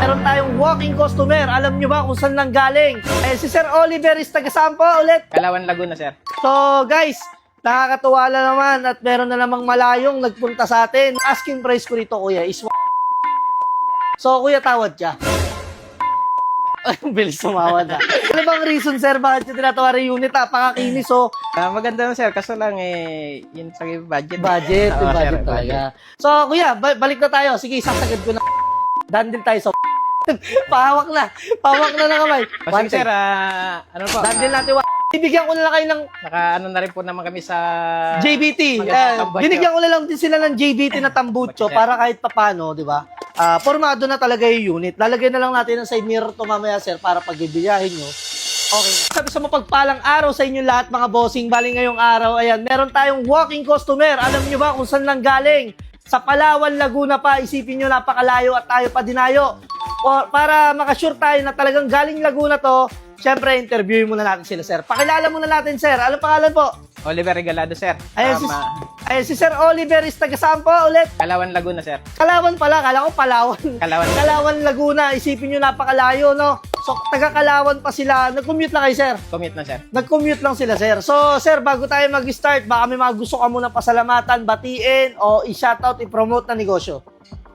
meron tayong walking customer. Alam nyo ba kung saan nang galing? Si Sir Oliver is taga saan po ulit? Kalawan, Laguna, sir. So guys, nakakatuwa na naman at meron na namang malayong nagpunta sa atin. Asking price ko rito kuya is So kuya, tawad ka. Ay, bilis tumawad na. Ano bang reason sir bakit yung tinatawaran yung unit? Napakakinis so. Maganda naman, sir. Kaso lang, yun sa budget. Budget, Oo, budget sir, talaga. So kuya, balik na tayo. Sige, sasagad ko na. Dan din tayo sa pahawak na ng kamay. Kasi, sir, ano po? Dan din natin. Bibigyan ko na lang kayo ng Ano na rin po naman kami sa JBT. Magandang tambutso. Binigyan ko na lang din sila ng JBT na tambutso para kahit papano, di ba? Formado na talaga yung unit. Lalagyan na lang natin ng side mirror to mamaya, sir, para pag ibiyahin nyo. Okay. Sabi sa mapagpalang araw sa inyo lahat, mga bossing. Bali ngayong araw, ayan, meron tayong walking customer. Alam nyo ba kung saan nang galing? Sa Palawan, Laguna pa. Isipin nyo, napakalayo at tayo pa dinayo. O, para makasure tayo na talagang galing Laguna to, syempre, interviewin muna natin sila, sir. Pakilala muna natin, sir. Ano pangalan po? Oliver Regalado, sir. Ayan, si Sir Oliver is taga saan po ulit? Kalawan, Laguna, sir. Kalawan pala. Kala ko Palawan. Kalawan, Laguna. Isipin nyo, napakalayo, no? So, taga Kalawan pa sila. Nag-commute lang kayo, sir? Commute na, sir. Nag-commute lang sila, sir. So, sir, bago tayo mag-start, baka may mga gusto ka muna pasalamatan, batiin, o i-shoutout, i-promote na negosyo.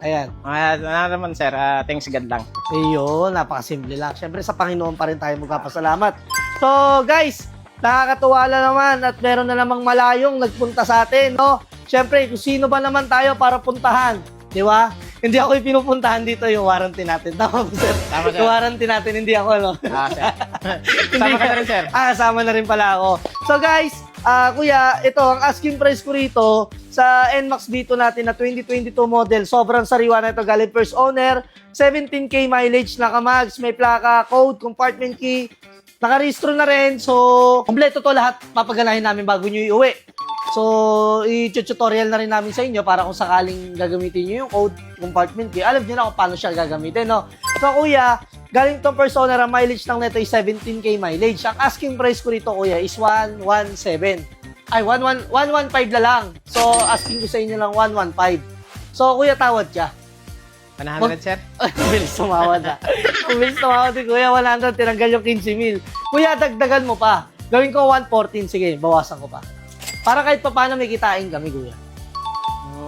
Ayan. Ano naman, sir. Thanks God lang. Ayun, napakasimple lang. Siyempre, sa Panginoon pa rin tayo magpapasalamat. So, guys, nakakatuwa na naman at meron na namang malayong nagpunta sa atin, no? Siyempre, kung sino ba naman tayo para puntahan, di ba? Hindi ako yung pinupuntahan dito, yung warranty natin. Tama po, sir? Tama, sir. Yung warranty natin, hindi ako, no? Sir. Sama ka na rin, sir. Sama na rin pala ako. So, guys, kuya, ito, ang asking price ko rito sa NMAX Dito natin na 2022 model. Sobrang sariwa na ito. Galing first owner, 17K mileage, naka-mags, may plaka, code, compartment key, nakarehistro na rin. So, kompleto to lahat. Papaganahin namin bago nyo iuwi. So, i-tutorial na rin namin sa inyo para kung sakaling gagamitin nyo yung code, compartment key, alam nyo na kung paano siya gagamitin, no? So, kuya, galing tong first owner, ang mileage lang nito ay 17K mileage. Ang asking price ko rito, kuya, is 117. Ay, 115 na lang. So, asking ko sa inyo lang 115. So, kuya, tawad ka. 100, sir. Bilis tumawad na. Bilis tumawad si kuya, 100, tinanggal yung 15,000. Kuya, dagdagan mo pa. Gawin ko 114, sige, bawasan ko pa. Para kahit pa paano may kitain kami, kuya.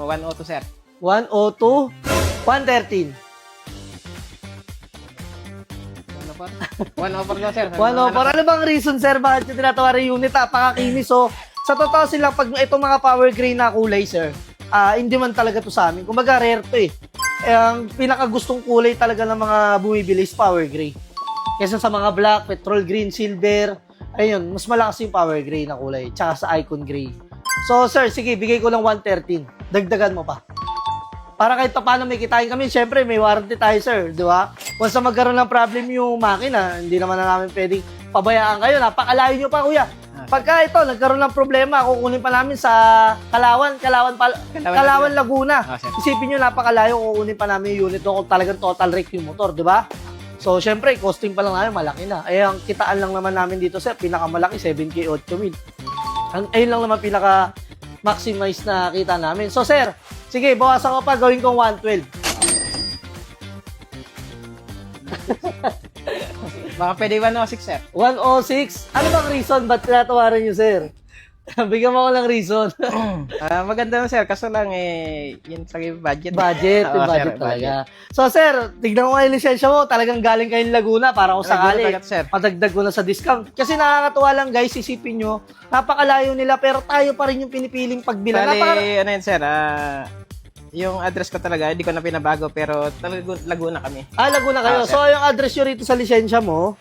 102, sir. 102, 113. 104 daw, sir. 104. Ano bang reason, sir, bakit yung tinatawaran yung unit? Napakakinis. So, sa totoo sila, pag itong mga power gray na kulay, sir, hindi man talaga to sa amin. Kumbaga, rare to eh. Ang pinakagustong kulay talaga ng mga bumibili is power gray. Kesa sa mga black, petrol green, silver, ayun, mas malakas yung power gray na kulay. Tsaka sa icon gray. So, sir, sige, bigay ko lang 113. Dagdagan mo pa. Para kahit pa paano may kitain kami, syempre, may warranty tayo, sir. Di ba? Once na magkaroon ng problem yung makina, hindi naman na namin pwedeng pabayaan kayo. Napakalayo nyo pa, kuya. Pagka ito, nagkaroon ng problema, kukunin pa namin sa Kalawan, Laguna. Isipin nyo, napakalayo, kukunin pa namin yung unit doon kung talagang total wreck yung motor, di ba? So, syempre, costing pa lang namin, malaki na. Eh, ang kitaan lang naman namin dito, sir, pinakamalaki, 7K, 8,000. Ayun lang naman pinaka-maximize na kita namin. So, sir, sige, bawasan ko pa, gawin kong 112. Baka pwede 106, sir. 106? Ano bang reason? Ba't tinatawaran nyo, sir? Bigyan mo ko ng reason. Maganda naman, sir. Kaso lang, yun sa budget. Budget, yung budget sir, talaga. So, sir, tignan ko nga yung lisensya mo. Talagang galing kayong Laguna para kung sakali. Padagdag ko na sa discount. Kasi nakakatuwa lang, guys, isipin nyo, napakalayo nila, pero tayo pa rin yung pinipiling pagbilang. Bali, ano yun, sir, yung address ko talaga, hindi ko na pinabago, pero Laguna kami. Laguna kayo. So, yung address nyo rito sa lisensya mo?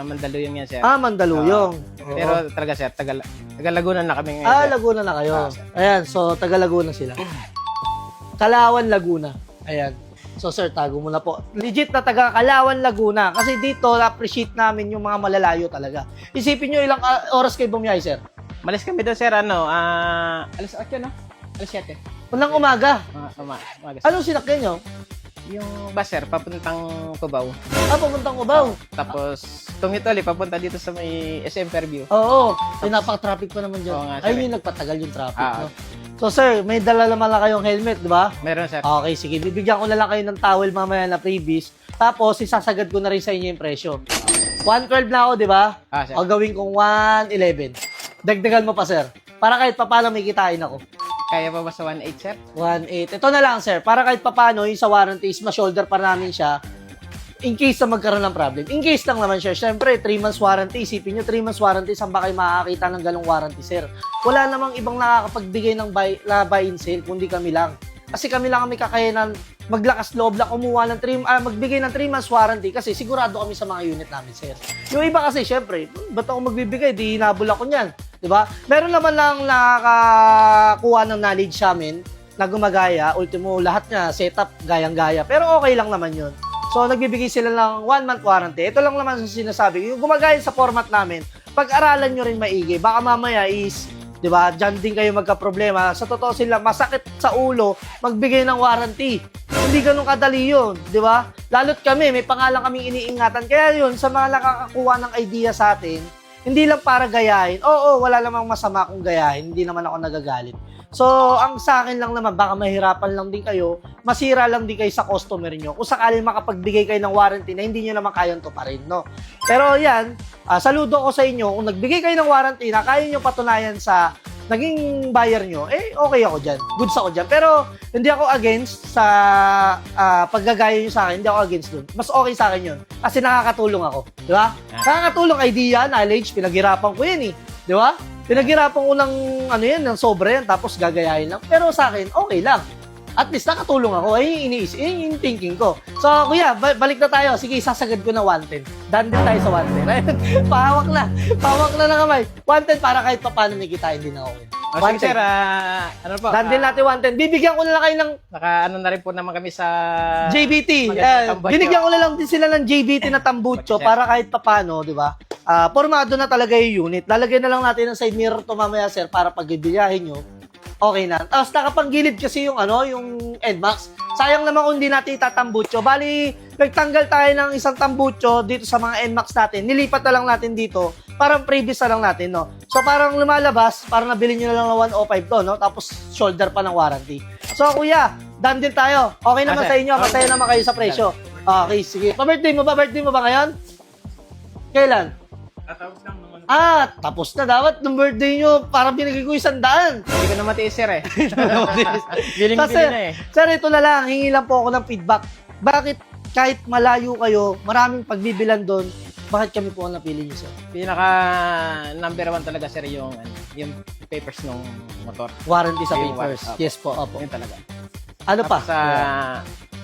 Mandaluyong yan, sir. Mandaluyong. Pero talaga, sir, taga Laguna na kami ngayon. Laguna na kayo. Ayan, so, taga Laguna sila. Kalawan, Laguna. Ayan. So, sir, tago mo na po. Legit na taga Kalawan, Laguna. Kasi dito, appreciate namin yung mga malalayo talaga. Isipin nyo, ilang oras kayo bumiyahe, sir? Malis kami doon, sir, alas 8, no? Alas 7. Unang umaga. Umaga. Anong sinakyan nyo? Yung bus, sir, papuntang Cubao. Papuntang Cubao. Tapos, tumituloy, papunta dito sa may SM Fairview. Oo. Napaka-traffic pa naman dyan. Oo nga, sir. Ayun yung nagpatagal yung traffic, no? So sir, may dala naman lang kayong helmet, di ba? Meron, sir. Okay, sige. Bibigyan ko na lang kayo ng towel mamaya na freebies. Tapos, isasagad ko na rin sa inyo yung presyo. 112 na ako, di ba? Sir. O gawin kong 111. Dagdagan mo pa, sir. Para kahit papano may kitain ako. Kaya pa ba sa 1.8, sir? 1.8. Ito na lang, sir. Para kahit papano, yung sa warranty is ma-shoulder pa namin siya in case na magkaroon ng problem. In case lang naman siya. Siyempre, 3 months warranty. Isipin nyo, 3 months warranty, saan ba kayo makakakita ng ganong warranty, sir? Wala namang ibang nakakapagbigay ng buy and sale, kundi kami lang. Kasi kami lang kami kakayanan maglakas loob lang kumuha ng magbigay ng 3 months warranty kasi sigurado kami sa mga unit namin, sir. Yung iba kasi, syempre, ba't ako magbibigay? Di hinabol ako niyan. Diba? Meron naman lang nakakakuha ng knowledge sa amin na gumagaya. Ultimo, lahat niya, setup, gayang-gaya. Pero okay lang naman yun. So, nagbibigay sila ng 1 month warranty. Ito lang naman yung sinasabi. Yung gumagaya sa format namin, pag-aralan nyo rin maigi. Baka mamaya is, di ba, dyan din kayo magka-problema. Sa totoo sila, masakit sa ulo, magbigay ng warranty. Hindi ganun kadali yun, di ba? Lalo't kami, may pangalan kaming iniingatan. Kaya yun, sa mga nakakakuha ng idea sa atin, hindi lang para gayahin. Oo, wala namang masama kung gayahin. Hindi naman ako nagagalit. So, ang sa akin lang naman, baka mahirapan lang din kayo, masira lang din kayo sa customer nyo. Kung sakaling makapagbigay kayo ng warranty na hindi nyo naman kayang tuparin, no? Pero yan, saludo ko sa inyo, kung nagbigay kayo ng warranty na kaya nyo patunayan sa naging buyer nyo, okay ako dyan. Goods ako dyan. Pero, hindi ako against sa paggagaya nyo sa akin. Hindi ako against dun. Mas okay sa akin yun. Kasi nakakatulong ako. Di ba? Nakakatulong idea, knowledge, pinaghirapan ko yan eh. Di ba? Pinaghirapan ko ng ng sobra yan, tapos gagayahin lang. Pero sa akin, okay lang. At least nakatulong ako. Ay, iniisip, yung thinking ko. So, kuya, balik na tayo. Sige, sasagad ko na 110. Done din tayo sa 110. Ayun, pahawak na. Pahawak na ng kamay. 110 para kahit paano nakikitain din ako. Sige, sir, ano po? Done din natin 110. Bibigyan ko na lang kayo ng Naka-ano na rin po naman kami sa... JBT. magandang tambucho. Binigyan ko na lang din sila ng JBT na tambucho para kahit papano, di ba? Formado na talaga yung unit. Lalagyan na lang natin ng side mirror to mamaya, sir, para pag ibiyahin nyo, okay na. Tapos nakapanggilid kasi yung yung NMAX. Sayang naman kung hindi natin itatambucho. Bali, nagtanggal tayo ng isang tambucho dito sa mga NMAX natin. Nilipat na lang natin dito. Parang previous na lang natin, no? So, parang lumalabas, parang nabili nyo na lang ng 105 to, no? Tapos, shoulder pa ng warranty. So, kuya, done din tayo. Okay naman sa inyo. Masaya naman kayo sa presyo. Okay, sige. Pa-birthday mo ba? Birthday mo ba ngayon? Kailan? Tapos na. Dapat ng birthday nyo, parang binigay ko 100. Hindi ko na matiis, sir, eh. Biling-bili Kasi, na, eh. sir, ito na lang. Hingi lang po ako ng feedback. Bakit kahit malayo kayo, maraming pagbibilan doon, bakit kami po ang napili nyo, sir? Pinaka number 1 talaga, sir, yung papers ng motor. Warranty sa Yung papers. warranty. Yes po, opo. Yun talaga. Ano pa?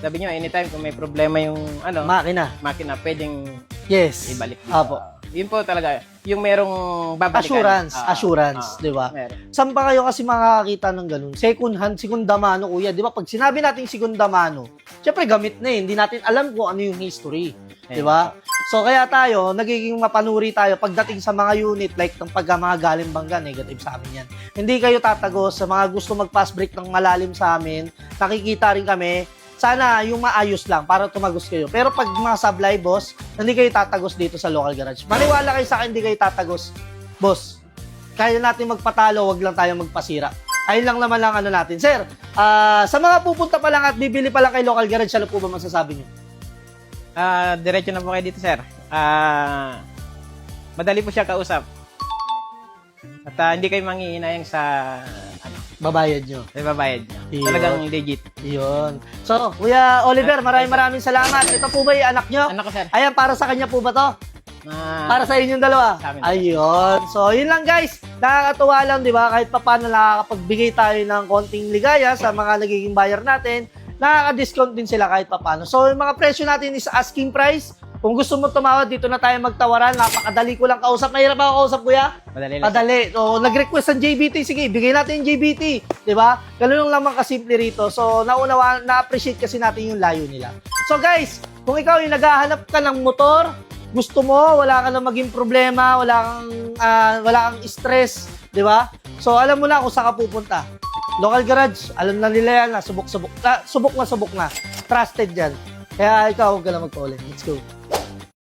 Sabi nyo, anytime kung may problema yung makina, pwedeng Yes. ibalik dito. Opo. Yun po talaga. Yung merong babalikan. Assurance, di ba? Meron. Saan ba kayo kasi makakakita ng ganun? Second hand, segunda mano, kuya. Di ba? Pag sinabi natin segunda mano, syempre gamit na eh. Hindi natin alam kung ano yung history. Di ba? So, kaya tayo, nagiging mapanuri tayo pagdating sa mga unit, like ng mga galing bangga, negative sa amin yan. Hindi kayo tatagos sa mga gusto mag-pass break ng malalim sa amin. Nakikita rin kami. Sana yung maayos lang para tumagos kayo. Pero pag mga sablay, boss, hindi kayo tatagos dito sa local garage. Maniwala kayo sa akin, hindi kayo tatagos. Boss, kaya natin magpatalo, wag lang tayo magpasira. Ayun lang naman lang natin. Sir, sa mga pupunta pa lang at bibili pa lang kay local garage, ano po ba masasabi nyo? Diretso na po kayo dito, sir. Madali po siya kausap. At hindi kayo mangiinayang sa Babayad nyo. babayad niya. Yun. Talagang legit. Yun. So, Kuya Oliver, maraming salamat. Ito po ba yung anak nyo? Anak ko, sir. Ayan, para sa kanya po ba to? Para sa inyong dalawa? Sa amin. Ayun. So, yun lang guys. Nakakatuwa lang, di ba? Kahit pa paano nakakapagbigay tayo ng konting ligaya sa mga nagiging buyer natin, nakaka-discount din sila kahit pa paano. So, yung mga presyo natin is asking price. Kung gusto mo tumawad, dito na tayo magtawaran. Napakadali ko lang kausap. Mahirap ako kausap, kuya? Madali lang. Madali. So, nag-request ng JBT. Sige, bigay natin yung JBT. Diba? Ganun lang naman kasimple rito. So, na-appreciate kasi natin yung layo nila. So, guys, kung ikaw yung naghahanap ka ng motor, gusto mo, wala ka na maging problema, wala kang stress, diba? So, alam mo na kung saan ka pupunta. Local garage, alam na nila yan, subok na. Trusted yan. Kaya ikaw, huwag ka na magpa-uli. Let's go.